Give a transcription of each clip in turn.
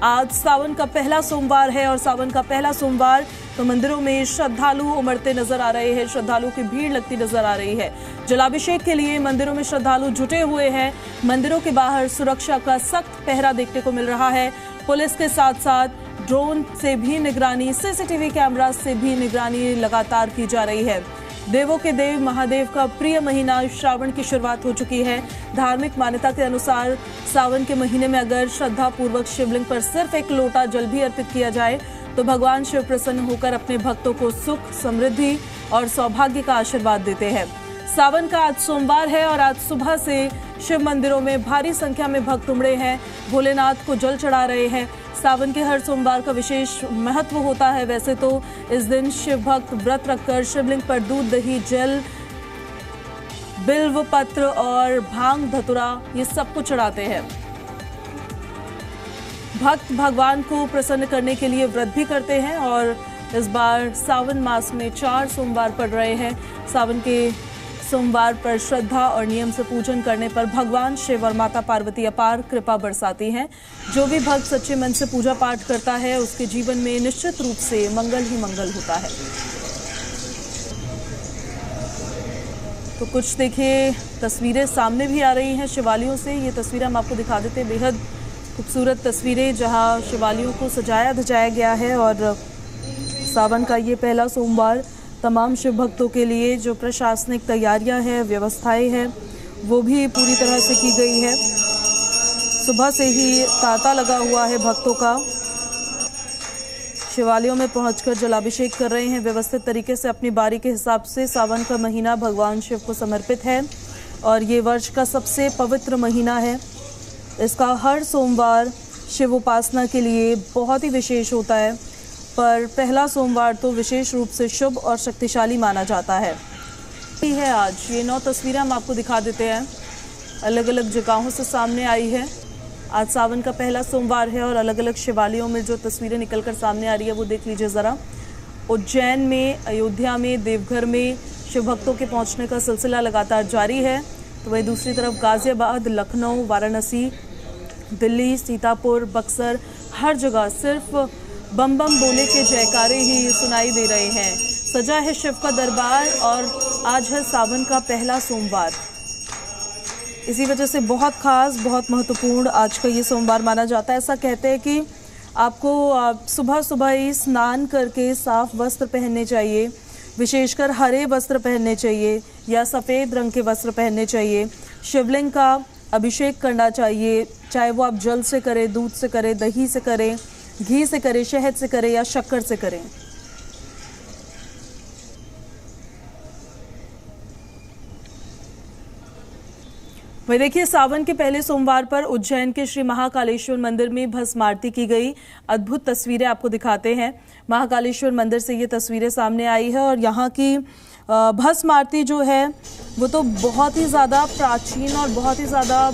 आज सावन का पहला सोमवार है और सावन का पहला सोमवार तो मंदिरों में श्रद्धालु उमड़ते नजर आ रहे हैं। श्रद्धालुओं की भीड़ लगती नजर आ रही है। जलाभिषेक के लिए मंदिरों में श्रद्धालु जुटे हुए हैं। मंदिरों के बाहर सुरक्षा का सख्त पहरा देखने को मिल रहा है। पुलिस के साथ साथ ड्रोन से भी निगरानी, सीसीटीवी कैमरा से भी निगरानी लगातार की जा रही है। देवों के देव महादेव का प्रिय महीना श्रावण की शुरुआत हो चुकी है। धार्मिक मान्यता के अनुसार सावन के महीने में अगर श्रद्धा पूर्वक शिवलिंग पर सिर्फ एक लोटा जल भी अर्पित किया जाए तो भगवान शिव प्रसन्न होकर अपने भक्तों को सुख, समृद्धि और सौभाग्य का आशीर्वाद देते हैं। सावन का आज सोमवार है और आज सुबह से शिव मंदिरों में भारी संख्या में भक्त उमड़े हैं, भोलेनाथ को जल चढ़ा रहे हैं। सावन के हर सोमवार का विशेष महत्व होता है। वैसे तो इस दिन शिव भक्त व्रत रखकर शिवलिंग पर दूध, दही, जल, बिल्व पत्र और भांग धतुरा ये सब कुछ चढ़ाते हैं। भक्त भगवान को प्रसन्न करने के लिए व्रत भी करते हैं और इस बार सावन मास में 4 सोमवार पड़ रहे हैं। सावन के सोमवार पर श्रद्धा और नियम से पूजन करने पर भगवान शिव और माता पार्वती अपार कृपा बरसाती हैं। जो भी भक्त सच्चे मन से पूजा पाठ करता है उसके जीवन में निश्चित रूप से मंगल ही मंगल होता है। तो कुछ देखिए तस्वीरें सामने भी आ रही हैं शिवालयों से। ये तस्वीरें हम आपको दिखा देते हैं, बेहद खूबसूरत तस्वीरें जहां शिवालयों को सजाया धजाया गया है। और सावन का ये पहला सोमवार तमाम शिव भक्तों के लिए जो प्रशासनिक तैयारियां हैं, व्यवस्थाएं हैं, वो भी पूरी तरह से की गई है। सुबह से ही तांता लगा हुआ है भक्तों का। शिवालयों में पहुंचकर जलाभिषेक कर रहे हैं व्यवस्थित तरीके से अपनी बारी के हिसाब से। सावन का महीना भगवान शिव को समर्पित है और ये वर्ष का सबसे पवित्र महीना है। इसका हर सोमवार शिव उपासना के लिए बहुत ही विशेष होता है, पर पहला सोमवार तो विशेष रूप से शुभ और शक्तिशाली माना जाता है। आज ये 9 तस्वीरें हम आपको दिखा देते हैं, अलग अलग जगहों से सामने आई है। आज सावन का पहला सोमवार है और अलग अलग शिवालयों में जो तस्वीरें निकलकर सामने आ रही है वो देख लीजिए ज़रा। उज्जैन में, अयोध्या में, देवघर में शिव भक्तों के पहुंचने का सिलसिला लगातार जारी है। तो वहीं दूसरी तरफ गाजियाबाद, लखनऊ, वाराणसी, दिल्ली, सीतापुर, बक्सर, हर जगह सिर्फ बम बम बोले के जयकारे ही सुनाई दे रहे हैं। सजा है शिव का दरबार और आज है सावन का पहला सोमवार। इसी वजह से बहुत खास, बहुत महत्वपूर्ण आज का ये सोमवार माना जाता है। ऐसा कहते हैं कि आपको सुबह सुबह ही स्नान करके साफ वस्त्र पहनने चाहिए, विशेषकर हरे वस्त्र पहनने चाहिए या सफ़ेद रंग के वस्त्र पहनने चाहिए। शिवलिंग का अभिषेक करना चाहिए, चाहे वो आप जल से करें, दूध से करें, दही से करें, घी से करें, शहद से करें या शक्कर से करें। वही देखिए सावन के पहले सोमवार पर उज्जैन के श्री महाकालेश्वर मंदिर में भस्म आरती की गई। अद्भुत तस्वीरें आपको दिखाते हैं। महाकालेश्वर मंदिर से ये तस्वीरें सामने आई है और यहाँ की भस्म आरती जो है वो तो बहुत ही ज़्यादा प्राचीन और बहुत ही ज़्यादा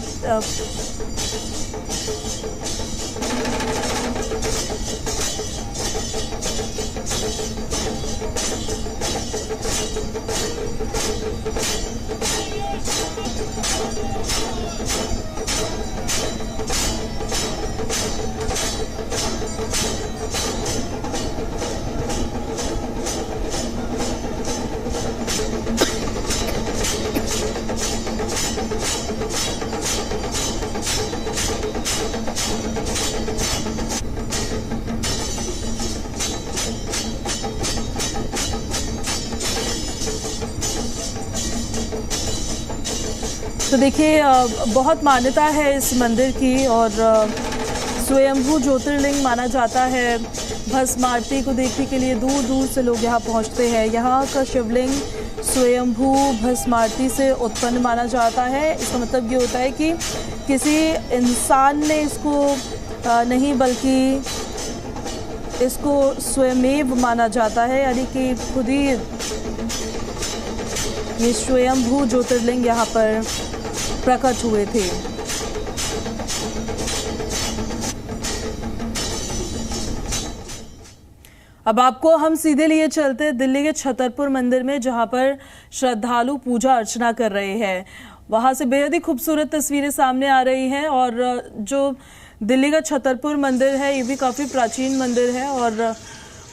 तो देखिए बहुत मान्यता है इस मंदिर की और स्वयंभू ज्योतिर्लिंग माना जाता है। भस्म आरती को देखने के लिए दूर दूर से लोग यहाँ पहुँचते हैं। यहाँ का शिवलिंग स्वयंभू भस्म आरती से उत्पन्न माना जाता है। इसका मतलब ये होता है कि किसी इंसान ने इसको नहीं बल्कि इसको स्वयमेव माना जाता है, यानी कि खुद ही ये स्वयंभू ज्योतिर्लिंग यहाँ पर प्रकट हुए थे। अब आपको हम सीधे लिए चलते दिल्ली के छतरपुर मंदिर में, जहां पर श्रद्धालु पूजा अर्चना कर रहे हैं। वहां से बेहद ही खूबसूरत तस्वीरें सामने आ रही हैं और जो दिल्ली का छतरपुर मंदिर है, ये भी काफ़ी प्राचीन मंदिर है और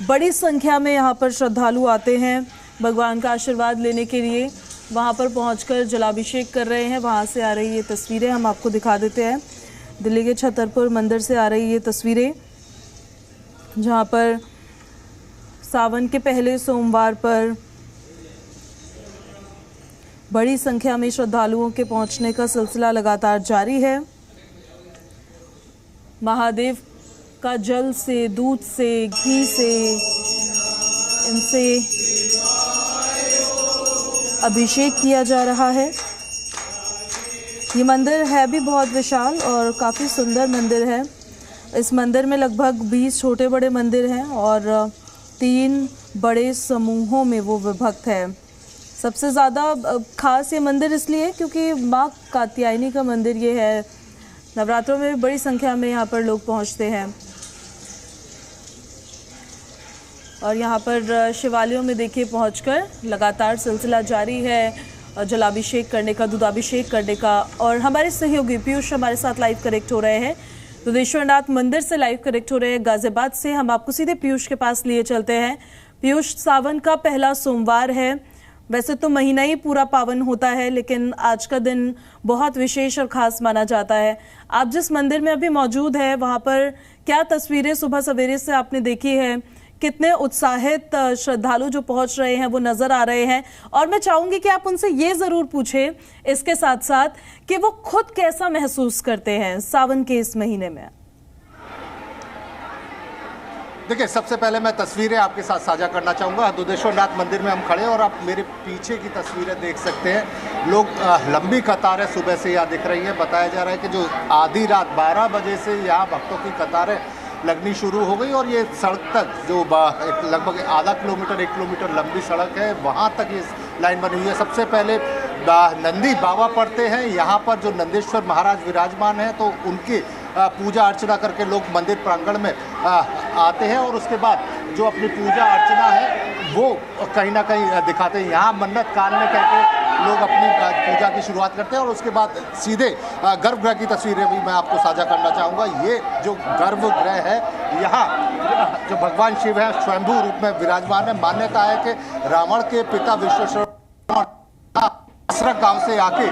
बड़ी संख्या में यहाँ पर श्रद्धालु आते हैं भगवान का आशीर्वाद लेने के लिए। वहाँ पर पहुँचकर जलाभिषेक कर रहे हैं। वहाँ से आ रही ये तस्वीरें हम आपको दिखा देते हैं। दिल्ली के छतरपुर मंदिर से आ रही ये तस्वीरें, जहाँ पर सावन के पहले सोमवार पर बड़ी संख्या में श्रद्धालुओं के पहुंचने का सिलसिला लगातार जारी है। महादेव का जल से, दूध से, घी से, इनसे अभिषेक किया जा रहा है। ये मंदिर है भी बहुत विशाल और काफ़ी सुंदर मंदिर है। इस मंदिर में लगभग 20 छोटे बड़े मंदिर हैं और 3 बड़े समूहों में वो विभक्त है। सबसे ज़्यादा खास ये मंदिर इसलिए क्योंकि माँ कात्यायनी का मंदिर ये है। नवरात्रों में बड़ी संख्या में यहाँ पर लोग पहुँचते हैं और यहाँ पर शिवालयों में देखिए पहुँचकर लगातार सिलसिला जारी है जलाभिषेक करने का, दूधाभिषेक करने का। और हमारे सहयोगी पीयूष हमारे साथ लाइव कनेक्ट हो रहे हैं, दुधेश्वरनाथ मंदिर से लाइव कनेक्ट हो रहे हैं गाजियाबाद से। हम आपको सीधे पीयूष के पास लिए चलते हैं। पीयूष, सावन का पहला सोमवार है। वैसे तो महीना ही पूरा पावन होता है, लेकिन आज का दिन बहुत विशेष और खास माना जाता है। आप जिस मंदिर में अभी मौजूद है, वहां पर क्या तस्वीरें सुबह सवेरे से आपने देखी है? कितने उत्साहित श्रद्धालु जो पहुंच रहे हैं वो नजर आ रहे हैं? और मैं चाहूंगी कि आप उनसे ये जरूर पूछें इसके साथ साथ कि वो खुद कैसा महसूस करते हैं सावन के इस महीने में। देखिए, सबसे पहले मैं तस्वीरें आपके साथ साझा करना चाहूँगा। दुधेश्वरनाथ मंदिर में हम खड़े हैं और आप मेरे पीछे की तस्वीरें देख सकते हैं। लोग लंबी कतारें सुबह से यहाँ दिख रही हैं। बताया जा रहा है कि जो आधी रात 12 बजे से यहाँ भक्तों की कतारें लगनी शुरू हो गई और ये सड़क तक जो लगभग आधा किलोमीटर 1 किलोमीटर लंबी सड़क है, वहाँ तक ये लाइन बनी हुई है। सबसे पहले नंदी बाबा पड़ते हैं यहाँ पर, जो नंदेश्वर महाराज विराजमान हैं, तो उनकी पूजा अर्चना करके लोग मंदिर प्रांगण में आते हैं और उसके बाद जो अपनी पूजा अर्चना है वो कहीं ना कहीं दिखाते हैं। यहाँ मन्नत कालने कहकर लोग अपनी पूजा की शुरुआत करते हैं और उसके बाद सीधे गर्भगृह की तस्वीरें भी मैं आपको साझा करना चाहूँगा। ये जो गर्भगृह है, यहाँ जो भगवान शिव है स्वयंभू रूप में विराजमान है। मान्यता है कि रावण के पिता विश्वेश्वर गांव से आके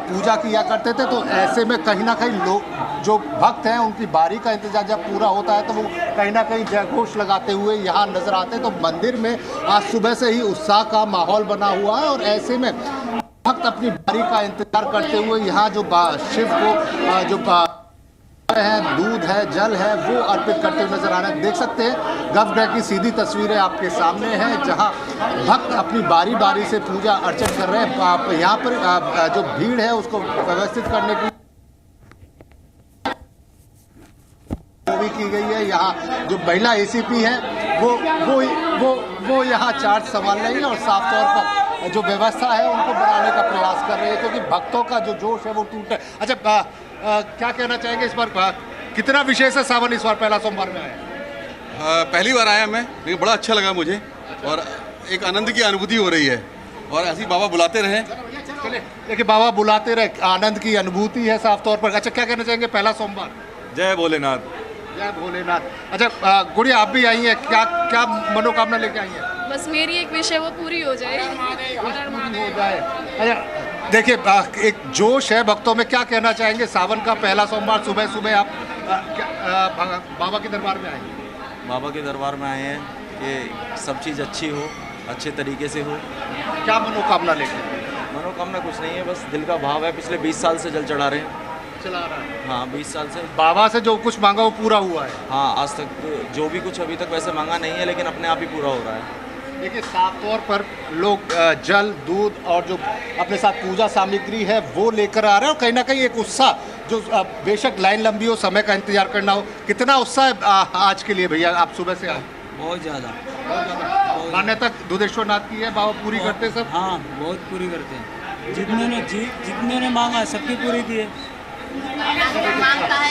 पूजा किया करते थे, तो ऐसे में कहीं ना कहीं लोग जो भक्त हैं उनकी बारी का इंतजार जब पूरा होता है तो वो कहीं ना कहीं जयघोष लगाते हुए यहाँ नजर आते हैं। तो मंदिर में आज सुबह से ही उत्साह का माहौल बना हुआ है और ऐसे में भक्त अपनी बारी का इंतजार करते हुए यहाँ जो शिव को जो है, दूध है, जल है, वो अर्पित करते हुए नजर आ रहे हैं। देख सकते हैं गर्भगृह की सीधी तस्वीरें आपके सामने हैं, जहां भक्त अपनी बारी बारी से पूजा अर्चन कर रहे हैं। यहाँ पर जो भीड़ है उसको व्यवस्थित करने की भी की गई है। यहाँ जो महिला एसीपी है वो यहाँ चार्ज संभाल रही है और साफ तौर पर जो व्यवस्था है उनको बढ़ाने का प्रयास कर रही है, क्योंकि भक्तों का जो जोश है वो टूट है। अच्छा, क्या कहना चाहेंगे इस बार? कितना विशेष है सावन इस बार पहला सोमवार में आया? पहली बार आया मैं, लेकिन बड़ा अच्छा लगा मुझे और एक आनंद की अनुभूति हो रही है और ऐसे ही बाबा बुलाते रहे। चलिए, देखिए बाबा बुलाते रहे, आनंद की अनुभूति है साफ तौर पर। अच्छा, क्या कहना चाहेंगे पहला सोमवार? जय भोलेनाथ। जय भोलेनाथ। अच्छा गुड़िया, आप भी आई हैं, क्या मनोकामना लेके आई हैं? बस मेरी एक विश है, वो पूरी हो जाए। अच्छा, देखिए एक जोश है भक्तों में, क्या कहना चाहेंगे? सावन का पहला सोमवार सुबह सुबह आप बाबा के दरबार में आए हैं। बाबा के दरबार में आए हैं कि सब चीज़ अच्छी हो, अच्छे तरीके से हो। क्या मनोकामना लेके? मनोकामना कुछ नहीं है, बस दिल का भाव है। पिछले 20 साल से जल चढ़ा रहे हैं। चला रहा है? हाँ, 20 साल से। बाबा से जो कुछ मांगा वो पूरा हुआ है? हाँ, आज तक जो भी कुछ अभी तक वैसे मांगा नहीं है, लेकिन अपने आप ही पूरा हो रहा है। देखिए, साफ तौर पर लोग जल, दूध और जो अपने साथ पूजा सामग्री है वो लेकर आ रहे हैं और कहीं ना कहीं एक उत्साह, जो बेशक लाइन लंबी हो, समय का इंतजार करना हो, कितना उत्साह है आज के लिए भैया? आप सुबह से आए? बहुत ज़्यादा। मान्यता दुधेश्वरनाथ की है, बाबा पूरी करते सब? हाँ, बहुत पूरी करते हैं। जितने ने मांगा सबकी पूरी की है।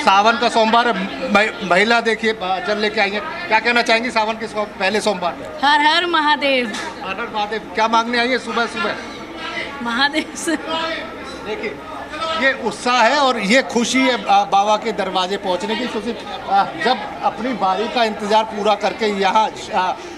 सावन का सोमवार, महिला देखिए जल लेके आई है, क्या कहना चाहेंगी सावन के पहले सोमवार में? हर हर महादेव। हर हर महादेव। क्या मांगने आई है सुबह सुबह? महादेव से देखिए ये उत्साह है और ये खुशी है बाबा के दरवाजे पहुंचने की, क्योंकि जब अपनी बारी का इंतज़ार पूरा करके यहाँ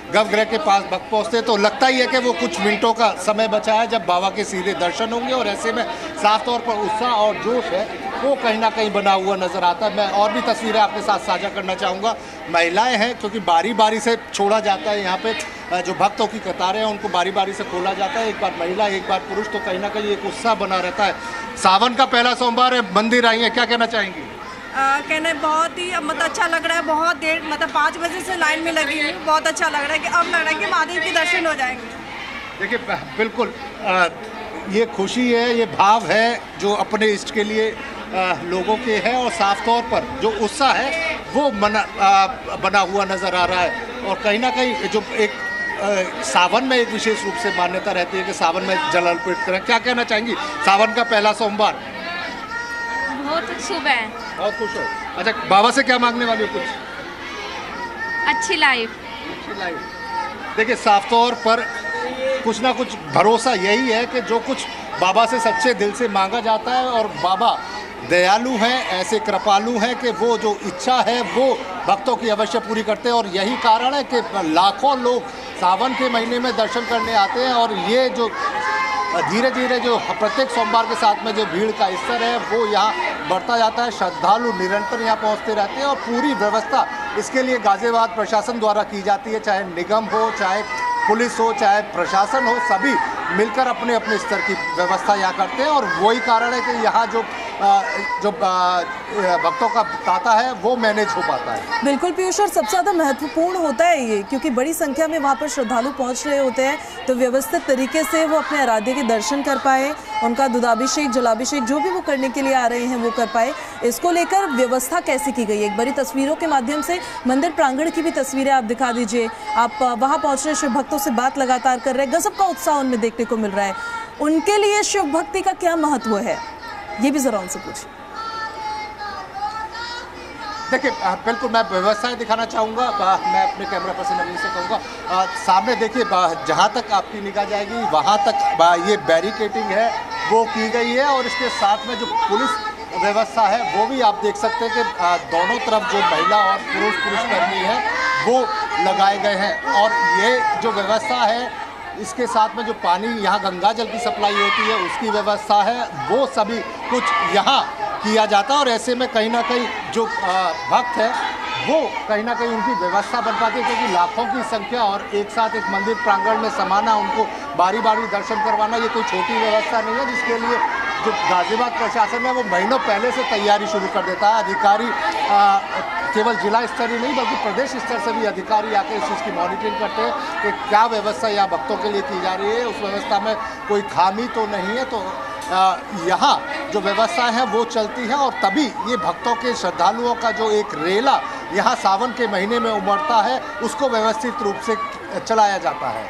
गर्भगृह के पास भक्त पहुँचते तो लगता ही है कि वो कुछ मिनटों का समय बचा है जब बाबा के सीधे दर्शन होंगे। और ऐसे में साफ तौर पर उत्साह और जोश है वो कहीं ना कहीं बना हुआ नज़र आता है। मैं और भी तस्वीरें आपके साथ साझा करना चाहूँगा। महिलाएं हैं, क्योंकि बारी बारी से छोड़ा जाता है यहाँ पे जो भक्तों की कतारें हैं उनको बारी बारी से खोला जाता है, एक बार महिला एक बार पुरुष, तो कहीं ना कहीं एक उत्साह बना रहता है। सावन का पहला सोमवार है, मंदिर आई है, क्या कहना चाहेंगी? कहना बहुत ही मतलब अच्छा लग रहा है। बहुत देर मतलब 5 बजे से लाइन में लगी हुई, बहुत अच्छा लग रहा है कि अब लग रहा है कि महादेव के दर्शन हो जाएंगे। देखिए बिल्कुल ये खुशी है, ये भाव है जो अपने इष्ट के लिए लोगों के हैं और साफ तौर पर जो उत्साह है वो बना हुआ नज़र आ रहा है। और कहीं ना कहीं जो एक सावन में एक विशेष रूप से मान्यता रहती है कि सावन में जल अर्पित करें, क्या कहना चाहेंगी? सावन का पहला सोमवार बहुत शुभ है। बहुत खुश हो। अच्छा, बाबा से क्या मांगने वाली हो? कुछ अच्छी लाइफ। अच्छी लाइफ। देखिए साफ तौर पर कुछ ना कुछ भरोसा यही है कि जो कुछ बाबा से सच्चे दिल से मांगा जाता है और बाबा दयालु हैं, ऐसे कृपालु हैं कि वो जो इच्छा है वो भक्तों की अवश्य पूरी करते हैं। और यही कारण है कि लाखों लोग सावन के महीने में दर्शन करने आते हैं। और ये जो धीरे धीरे जो प्रत्येक सोमवार के साथ में जो भीड़ का स्तर है वो यहाँ बढ़ता जाता है। श्रद्धालु निरंतर यहाँ पहुँचते रहते हैं और पूरी व्यवस्था इसके लिए गाज़ियाबाद प्रशासन द्वारा की जाती है, चाहे निगम हो, चाहे पुलिस हो, चाहे प्रशासन हो, सभी मिलकर अपने अपने स्तर की व्यवस्था यहाँ करते हैं। और वही कारण है कि यहाँ जो भक्तों का तांता है वो मैनेज हो पाता है। बिल्कुल पीयूष, और सबसे ज़्यादा महत्वपूर्ण होता है ये, क्योंकि बड़ी संख्या में वहाँ पर श्रद्धालु पहुँच रहे होते हैं, तो व्यवस्थित तरीके से वो अपने आराध्य के दर्शन कर पाए, उनका दुधाभिषेक जलाभिषेक जो भी वो करने के लिए आ रहे हैं वो कर पाए। इसको लेकर व्यवस्था कैसे की गई है, एक बारी तस्वीरों के माध्यम से मंदिर प्रांगण की भी तस्वीरें आप दिखा दीजिए। आप वहाँ पहुँच रहे शिव भक्तों से बात लगातार कर रहे हैं, गजब का उत्साह उनमें देखने को मिल रहा है। उनके लिए शिव भक्ति का क्या महत्व है, ये भी जरा उनसे पूछिए। देखिए बिल्कुल मैं व्यवस्थाएं दिखाना चाहूँगा। मैं अपने कैमरा पर्सन नवीन से कहूँगा सामने देखिए, जहाँ तक आपकी निगाह जाएगी वहाँ तक ये बैरिकेटिंग है वो की गई है। और इसके साथ में जो पुलिस व्यवस्था है वो भी आप देख सकते हैं कि दोनों तरफ जो महिला और पुरुषकर्मी हैं वो लगाए गए हैं। और ये जो व्यवस्था है इसके साथ में जो पानी यहाँ गंगा जल की सप्लाई होती है उसकी व्यवस्था है, वो सभी कुछ यहाँ किया जाता है। और ऐसे में कहीं ना कहीं जो भक्त है वो कहीं ना कहीं उनकी व्यवस्था बन पाती है, क्योंकि लाखों की संख्या और एक साथ एक मंदिर प्रांगण में समाना, उनको बारी बारी दर्शन करवाना, ये कोई छोटी व्यवस्था नहीं है, जिसके लिए जो गाज़ियाबाद प्रशासन है वो महीनों पहले से तैयारी शुरू कर देता है। अधिकारी केवल जिला स्तर ही नहीं बल्कि प्रदेश स्तर से भी अधिकारी आकर इस चीज़ की मॉनिटरिंग करते हैं कि क्या व्यवस्था यहाँ भक्तों के लिए की जा रही है, उस व्यवस्था में कोई खामी तो नहीं है। तो यहाँ जो व्यवस्था है वो चलती है और तभी ये भक्तों के श्रद्धालुओं का जो एक रेला यहाँ सावन के महीने में उमड़ता है उसको व्यवस्थित रूप से चलाया जाता है।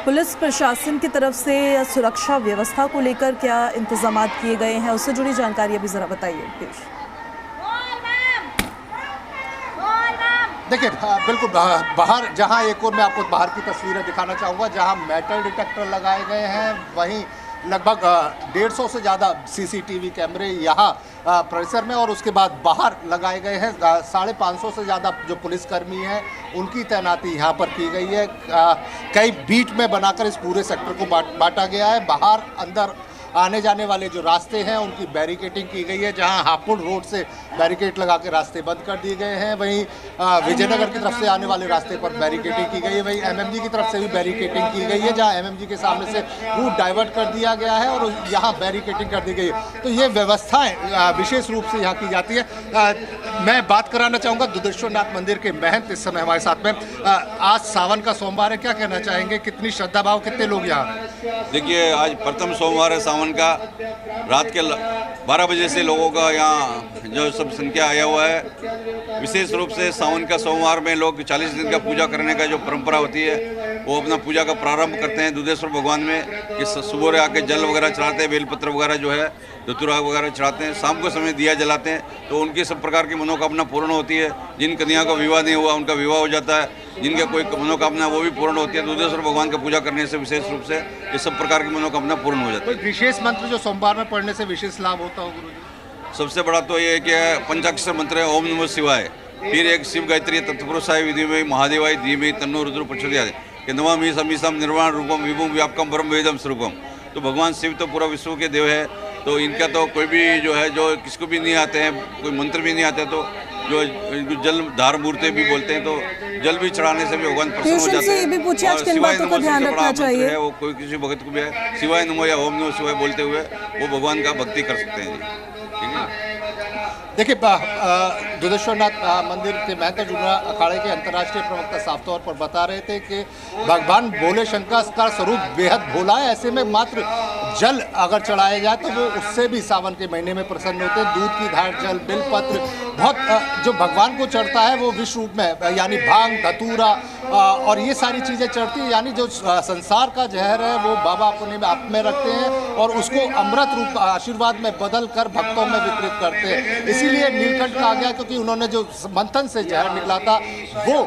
पुलिस प्रशासन की तरफ से सुरक्षा व्यवस्था को लेकर क्या इंतजाम किए गए हैं, उससे जुड़ी जानकारी अभी ज़रा बताइए पीयूष। देखिए बिल्कुल बाहर, जहां एक और मैं आपको बाहर की तस्वीरें दिखाना चाहूँगा, जहां मेटल डिटेक्टर लगाए गए हैं, वहीं लगभग 150 से ज़्यादा सीसीटीवी कैमरे यहाँ परिसर में और उसके बाद बाहर लगाए गए हैं। 550 से ज़्यादा जो पुलिसकर्मी हैं उनकी तैनाती यहाँ पर की गई है। कई बीट में बनाकर इस पूरे सेक्टर को बांटा गया है। बाहर अंदर आने जाने वाले जो रास्ते हैं उनकी बैरिकेटिंग की गई है, जहां हापुड़ रोड से बैरिकेड लगा के रास्ते बंद कर दिए गए हैं। वहीं विजयनगर की तरफ से आने वाले रास्ते पर बैरिकेटिंग की गई है। वहीं एमएमजी की तरफ से भी बैरिकेटिंग की गई है, जहां एमएमजी के सामने से रूट डाइवर्ट कर दिया गया है और यहाँ बैरिकेटिंग कर दी गई है। तो ये व्यवस्थाएँ विशेष रूप से यहाँ की जाती है। मैं बात कराना चाहूँगा दुधेश्वर नाथ मंदिर के महंत इस समय हमारे साथ में। आज सावन का सोमवार है, क्या कहना चाहेंगे, कितनी श्रद्धा भाव, कितने लोग यहाँ? देखिए आज प्रथम सोमवार है सावन का। रात के 12 बजे से लोगों का यहाँ जो सब संख्या आया हुआ है। विशेष रूप से सावन का सोमवार में लोग 40 दिन का पूजा करने का जो परंपरा होती है वो अपना पूजा का प्रारंभ करते हैं दुधेश्वर भगवान में कि सुबह आके जल वगैरह चढ़ाते हैं, बेलपत्र वगैरह जो है धतूरा वगैरह चढ़ाते हैं, शाम को समय दिया जलाते हैं, तो उनकी सब प्रकार की मनोकामना पूर्ण होती है। जिन कन्या का विवाह नहीं हुआ उनका विवाह हो जाता है जिनके कोई मनोकामना वो भी पूर्ण होती है। दुधेश्वर भगवान का पूजा करने से विशेष रूप से ये सब प्रकार की मनोकामना पूर्ण हो जाती है। कोई विशेष मंत्र जो सोमवार में पढ़ने से विशेष लाभ होता हो गुरु जी? सबसे बड़ा तो ये है कि पंचाक्षर मंत्र है ओम नमः शिवाय, फिर एक शिव गायत्री तत्पुरुषाय विधिमय महादेवाय धीमहि तन्नो रुद्र प्रचोदयात् कि नमामि समीसम निर्वाण रूपम विभुम व्यापकम ब्रह्म वेदम स्वरूपम। तो भगवान शिव तो पूरा विश्व के देव है, तो इनका तो कोई भी जो है जो किसको भी नहीं आते हैं, कोई मंत्र भी नहीं आते, तो जो जल धार मूर्ति भी बोलते हैं, तो जल भी चढ़ाने से भी भगवान प्रसन्न हो जाते हैं। ये भी पूछे आज किन बातों का ध्यान रखना चाहिए? वो कोई किसी भक्त को भी है शिवाय नमो या ओम नमः शिवाय बोलते हुए वो भगवान का भक्ति कर सकते हैं। ठीक है। देखिए दुधेश्वरनाथ मंदिर के महंत जुगना अखाड़े के अंतर्राष्ट्रीय प्रवक्ता साफ तौर पर बता रहे थे कि भगवान भोले शंकर का स्वरूप बेहद भोला है, ऐसे में मात्र जल अगर चढ़ाया जाए तो वो उससे भी सावन के महीने में प्रसन्न होते हैं। दूध की धार, जल, बिलपत्र बहुत जो भगवान को चढ़ता है वो विश्व रूप में, यानी भांग, धतूरा और ये सारी चीज़ें चढ़ती हैं, यानी जो संसार का जहर है वो बाबा अपने आप में रखते हैं और उसको अमृत रूप आशीर्वाद में बदल कर भक्तों में वितरित करते हैं। इसीलिए नीलकंठ कहा गया क्योंकि उन्होंने जो मंथन से जहर निकला था वो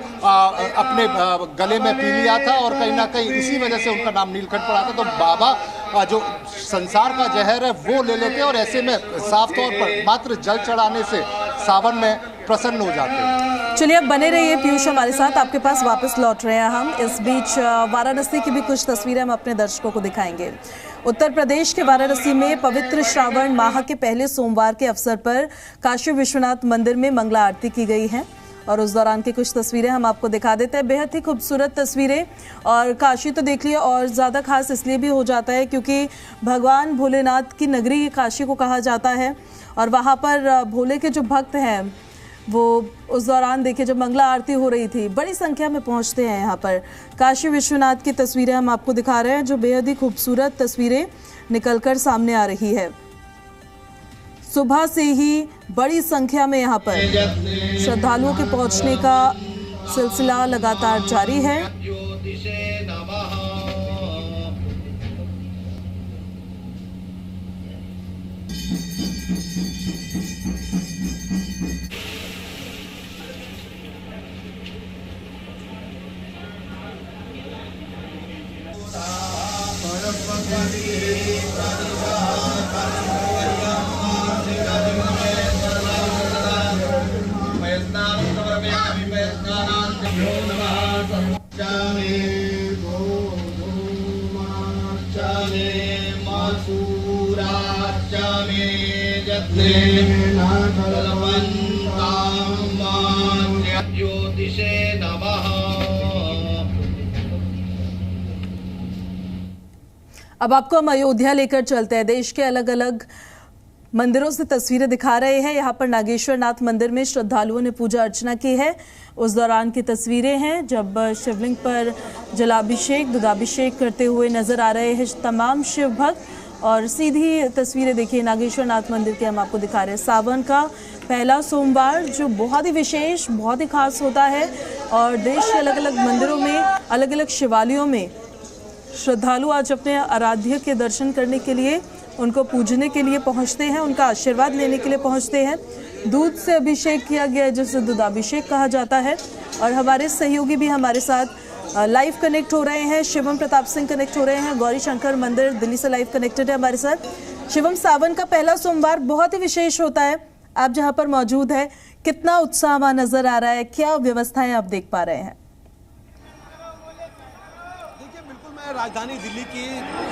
अपने गले में पी लिया था और कहीं ना कहीं इसी वजह से उनका नाम नीलकंठ पड़ा था। तो बाबा जो संसार का जहर है वो ले लेते हैं और ऐसे में साफ तौर पर मात्र जल चढ़ाने से सावन में प्रसन्न हो जाते हैं। चलिए अब बने रहिए पीयूष हमारे साथ, आपके पास वापस लौट रहे हैं हम। इस बीच वाराणसी की भी कुछ तस्वीरें हम अपने दर्शकों को दिखाएंगे। उत्तर प्रदेश के वाराणसी में पवित्र श्रावण माह के पहले सोमवार के अवसर पर काशी विश्वनाथ मंदिर में मंगला आरती की गई है और उस दौरान की कुछ तस्वीरें हम आपको दिखा देते हैं। बेहद ही खूबसूरत तस्वीरें, और काशी तो देख लिया और ज़्यादा खास इसलिए भी हो जाता है क्योंकि भगवान भोलेनाथ की नगरी काशी को कहा जाता है और वहाँ पर भोले के जो भक्त हैं वो उस दौरान देखिए जब मंगला आरती हो रही थी बड़ी संख्या में पहुंचते हैं यहाँ पर। काशी विश्वनाथ की तस्वीरें हम आपको दिखा रहे हैं जो बेहद ही खूबसूरत तस्वीरें निकलकर सामने आ रही है। सुबह से ही बड़ी संख्या में यहाँ पर श्रद्धालुओं के पहुंचने का सिलसिला लगातार जारी है। अब आपको हम अयोध्या लेकर चलते हैं। देश के अलग अलग मंदिरों से तस्वीरें दिखा रहे हैं। यहाँ पर नागेश्वर नाथ मंदिर में श्रद्धालुओं ने पूजा अर्चना की है। उस दौरान की तस्वीरें हैं जब शिवलिंग पर जलाभिषेक, दुधाभिषेक करते हुए नजर आ रहे हैं तमाम शिव भक्त। और सीधी तस्वीरें देखिए नागेश्वर नाथ मंदिर के हम आपको दिखा रहे हैं। सावन का पहला सोमवार जो बहुत ही विशेष, बहुत ही खास होता है और देश के अलग अलग मंदिरों में, अलग अलग शिवालयों में श्रद्धालु आज अपने आराध्य के दर्शन करने के लिए, उनको पूजने के लिए पहुंचते हैं, उनका आशीर्वाद लेने के लिए पहुंचते हैं। दूध से अभिषेक किया गया है जिसे दुधाभिषेक कहा जाता है। और हमारे सहयोगी भी हमारे साथ लाइव कनेक्ट हो रहे हैं। शिवम प्रताप सिंह कनेक्ट हो रहे हैं, गौरी शंकर मंदिर दिल्ली से लाइव कनेक्टेड है हमारे साथ। शिवम, सावन का पहला सोमवार बहुत ही विशेष होता है, आप जहाँ पर मौजूद है कितना उत्साह वहाँ नजर आ रहा है, क्या व्यवस्थाएं आप देख पा रहे हैं? राजधानी दिल्ली की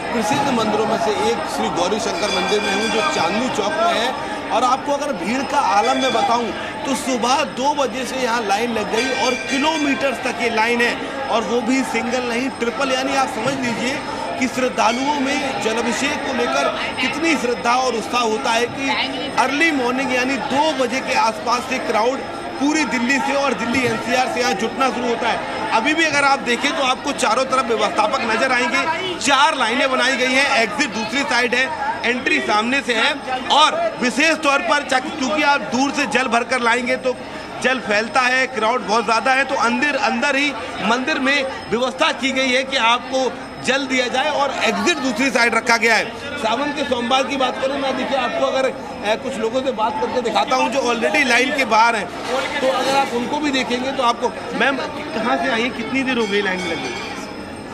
प्रसिद्ध मंदिरों में से एक श्री गौरी शंकर मंदिर में हूँ जो चांदनी चौक में है। और आपको अगर भीड़ का आलम में बताऊं तो सुबह 2 बजे से यहाँ लाइन लग गई और किलोमीटर तक ये लाइन है, और वो भी सिंगल नहीं ट्रिपल। यानी आप समझ लीजिए कि श्रद्धालुओं में जलाभिषेक को लेकर कितनी श्रद्धा और उत्साह होता है कि अर्ली मॉर्निंग यानी 2 बजे के आसपास से क्राउड पूरी दिल्ली से और दिल्ली एनसीआर से यहाँ जुटना शुरू होता है। अभी भी अगर आप देखें तो आपको चारों तरफ व्यवस्थापक नजर आएंगे। 4 लाइनें बनाई गई हैं, एग्जिट दूसरी साइड है, एंट्री सामने से है। और विशेष तौर पर क्योंकि आप दूर से जल भरकर लाएंगे तो जल फैलता है, क्राउड बहुत ज़्यादा है, तो अंदर ही मंदिर में व्यवस्था की गई है कि आपको जल दिया जाए और एग्जिट दूसरी साइड रखा गया है। सावन के सोमवार की बात करें, मैं देखिए आपको अगर कुछ लोगों से बात करके दिखाता हूँ जो ऑलरेडी लाइन के बाहर हैं, तो अगर आप उनको भी देखेंगे तो आपको, मैम कहाँ से आई, कितनी देर हो गई लाइन में लगी?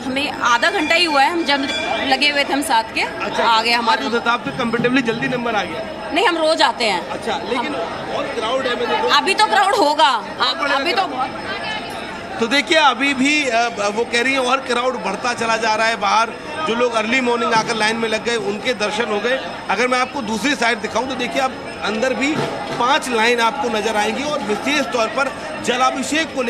हमें आधा घंटा ही हुआ है, हम जब लगे हुए थे हम साथ के। अच्छा, आ गया हमारे उस हिसाब से कंपेरेटिवली जल्दी नंबर आ गया। नहीं, हम रोज आते हैं। अच्छा, लेकिन और क्राउड है, मैं देखो अभी तो क्राउड होगा, अभी तो तो देखिए अभी भी वो कह रही है और क्राउड बढ़ता चला जा रहा है। बाहर जो लोग अर्ली मॉर्निंग आकर लाइन में लग गए उनके दर्शन हो गए। अगर मैं आपको दूसरी साइड दिखाऊं तो देखिए आप अंदर भी 5 लाइन आपको नजर आएंगी और विशेष तौर पर जलाभिषेक को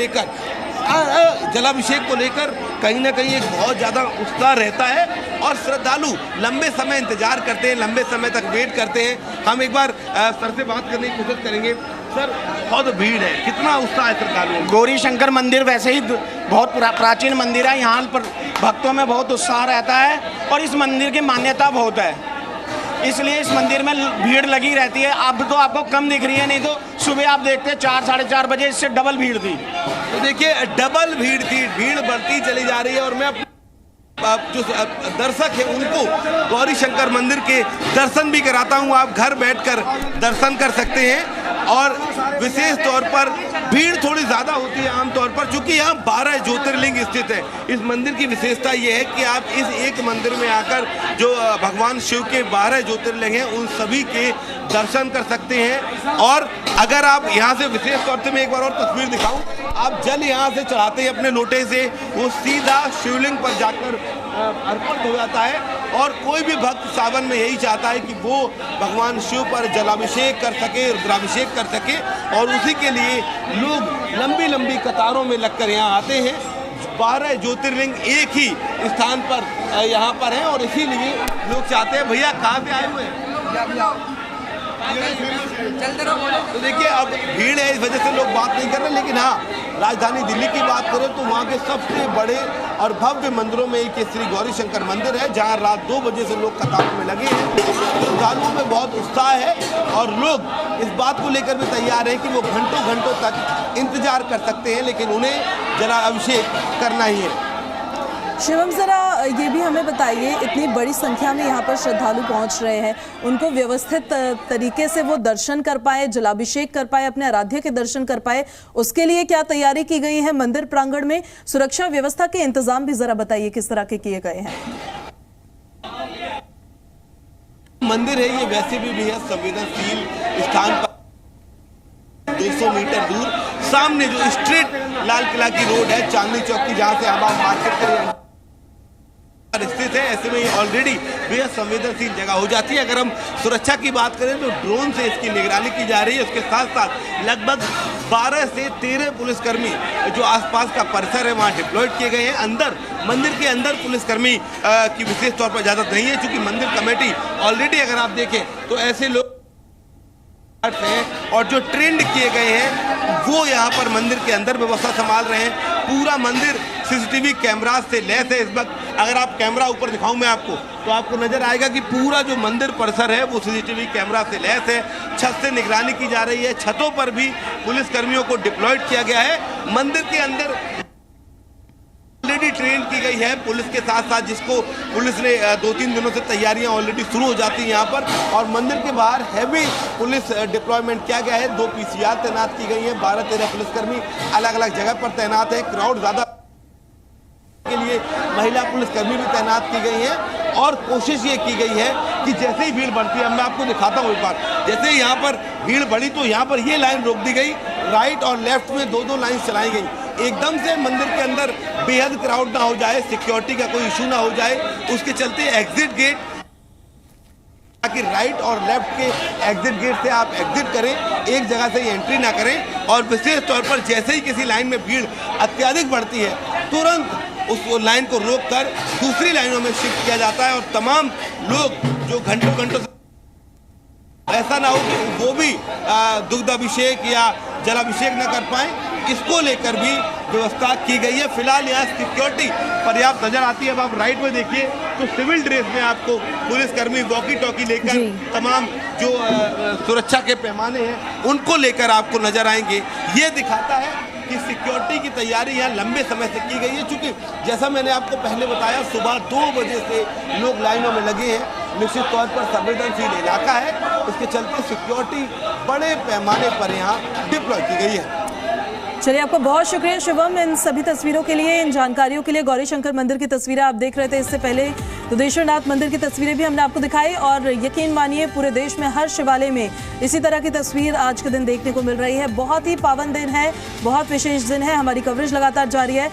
लेकर कहीं ना कहीं एक बहुत ज़्यादा उत्साह रहता है और श्रद्धालु लंबे समय इंतजार करते हैं, लंबे समय तक वेट करते हैं। हम एक बार सर से बात करने की कोशिश करेंगे। सर, बहुत भीड़ है, कितना उत्साह है श्रद्धालुओं? गौरी शंकर मंदिर वैसे ही बहुत प्राचीन मंदिर है, यहाँ पर भक्तों में बहुत उत्साह रहता है और इस मंदिर की मान्यता बहुत है, इसलिए इस मंदिर में भीड़ लगी रहती है। अब तो आपको कम दिख रही है, नहीं तो सुबह आप देखते 4 साढ़े 4 बजे इससे डबल भीड़ थी। तो देखिए डबल भीड़ थी, भीड़ बढ़ती चली जा रही है। और मैं जो दर्शक है उनको गौरी शंकर मंदिर के दर्शन भी कराता हूँ। आप घर बैठकर दर्शन कर सकते हैं और विशेष तौर पर भीड़ थोड़ी ज़्यादा होती है आमतौर पर, क्योंकि यहाँ 12 ज्योतिर्लिंग स्थित है। इस मंदिर की विशेषता ये है कि आप इस एक मंदिर में आकर जो भगवान शिव के 12 ज्योतिर्लिंग हैं उन सभी के दर्शन कर सकते हैं। और अगर आप यहाँ से विशेष तौर से मैं एक बार और तस्वीर दिखाऊं, आप जल यहाँ से चढ़ाते हैं अपने लोटे से, वो सीधा शिवलिंग पर जाकर अर्पण हो जाता है। और कोई भी भक्त सावन में यही चाहता है कि वो भगवान शिव पर जलाभिषेक कर सके, रुद्राभिषेक कर सके, और उसी के लिए लोग लंबी लंबी कतारों में लगकर यहाँ आते हैं। 12 ज्योतिर्लिंग एक ही स्थान पर यहाँ पर हैं और इसीलिए लोग चाहते हैं। भैया कहाँ से आए हुए हैं? तो देखिए अब भीड़ है, इस वजह से लोग बात नहीं कर रहे, लेकिन हाँ राजधानी दिल्ली की बात करें तो वहाँ के सबसे बड़े और भव्य मंदिरों में एक श्री गौरी शंकर मंदिर है, जहाँ रात 2 बजे से लोग कतार में लगे हैं। श्रद्धालुओं में बहुत उत्साह है और लोग इस बात को लेकर भी तैयार हैं कि वो घंटों घंटों तक इंतजार कर सकते हैं, लेकिन उन्हें जलाभिषेक करना ही है। शिवम, जरा ये भी हमें बताइए, इतनी बड़ी संख्या में यहाँ पर श्रद्धालु पहुँच रहे हैं, उनको व्यवस्थित तरीके से वो दर्शन कर पाए, जलाभिषेक कर पाए, अपने आराध्य के दर्शन कर पाए, उसके लिए क्या तैयारी की गई है? मंदिर प्रांगण में सुरक्षा व्यवस्था के इंतजाम भी जरा बताइए किस तरह के किए गए हैं? मंदिर है ये वैसे भी बेहद संवेदनशील स्थान पर 200 मीटर दूर सामने जो स्ट्रेट लाल किला की रोड है, चांदनी चौक की, जहाँ से हम मार्केट करें स्थित है, ऐसे में ये ऑलरेडी बेहद संवेदनशील जगह हो जाती है। अगर हम सुरक्षा की बात करें तो ड्रोन से इसकी निगरानी की जा रही है। उसके साथ साथ लगभग 12 से 13 पुलिसकर्मी जो आसपास का परिसर है वहाँ डिप्लॉयड किए गए हैं। अंदर मंदिर के अंदर पुलिसकर्मी की विशेष तौर पर इजाजत नहीं है, क्योंकि मंदिर कमेटी ऑलरेडी अगर आप देखें तो ऐसे लोग हैं और जो ट्रेंड किए गए हैं वो यहाँ पर मंदिर के अंदर व्यवस्था संभाल रहे हैं। पूरा मंदिर सीसीटीवी कैमरास से लैस है। इस वक्त अगर आप कैमरा ऊपर दिखाऊं मैं आपको तो आपको नजर आएगा कि पूरा जो मंदिर परिसर है वो सीसीटीवी कैमरा से लैस है। छत से निगरानी की जा रही है, छतों पर भी पुलिस कर्मियों को डिप्लॉयड किया गया है। मंदिर के अंदर ऑलरेडी ट्रेन की गई है पुलिस के साथ साथ, जिसको पुलिस ने 2-3 दिनों से तैयारियां ऑलरेडी शुरू हो जाती हैं यहाँ पर। और मंदिर के बाहर हैवी पुलिस डिप्लॉयमेंट किया गया है। 2 पीसीआर तैनात की गई है, 12-13 पुलिसकर्मी अलग अलग जगह पर तैनात है। क्राउड ज़्यादा के लिए महिला पुलिसकर्मी भी तैनात की गई है और कोशिश ये की गई है कि जैसे ही भीड़ बढ़ती है, मैं आपको दिखाता हूँ एक बार, जैसे ही यहाँ पर भीड़ बढ़ी तो यहाँ पर ये लाइन रोक दी गई, राइट और लेफ्ट में 2-2 लाइन चलाई गई। एकदम से मंदिर के अंदर बेहद क्राउड ना हो जाए, सिक्योरिटी का कोई इशू ना हो जाए, उसके चलते एग्जिट गेट ताकि राइट और लेफ्ट के एग्जिट गेट से आप एग्जिट करें, एक जगह से एंट्री ना करें। और विशेष तौर पर जैसे ही किसी लाइन में भीड़ अत्यधिक बढ़ती है तुरंत उस लाइन को रोककर दूसरी लाइनों में शिफ्ट किया जाता है और तमाम लोग जो घंटों घंटों ऐसा ना हो कि वो भी दुग्धाभिषेक या जलाभिषेक न कर पाए, इसको लेकर भी व्यवस्था की गई है। फिलहाल यहाँ सिक्योरिटी पर्याप्त नजर आती है। अब आप राइट में देखिए तो सिविल ड्रेस में आपको पुलिसकर्मी वॉकी टॉकी लेकर तमाम जो सुरक्षा के पैमाने हैं उनको लेकर आपको नजर आएंगे। ये दिखाता है कि सिक्योरिटी सफाई की तैयारी यहाँ लंबे समय से की गई है, चूँकि जैसा मैंने आपको पहले बताया सुबह 2 बजे से लोग लाइनों में लगे हैं। निश्चित तौर पर संवेदनशील इलाका है, इसके चलते सिक्योरिटी बड़े पैमाने पर यहाँ डिप्लॉय की गई है। चलिए, आपका बहुत शुक्रिया शिवम इन सभी तस्वीरों के लिए, इन जानकारियों के लिए। गौरी शंकर मंदिर की तस्वीरें आप देख रहे थे, इससे पहले दुधेश्वर नाथ मंदिर की तस्वीरें भी हमने आपको दिखाई और यकीन मानिए पूरे देश में हर शिवालय में इसी तरह की तस्वीर आज के दिन देखने को मिल रही है। बहुत ही पावन दिन है, बहुत विशेष दिन है, हमारी कवरेज लगातार जारी है।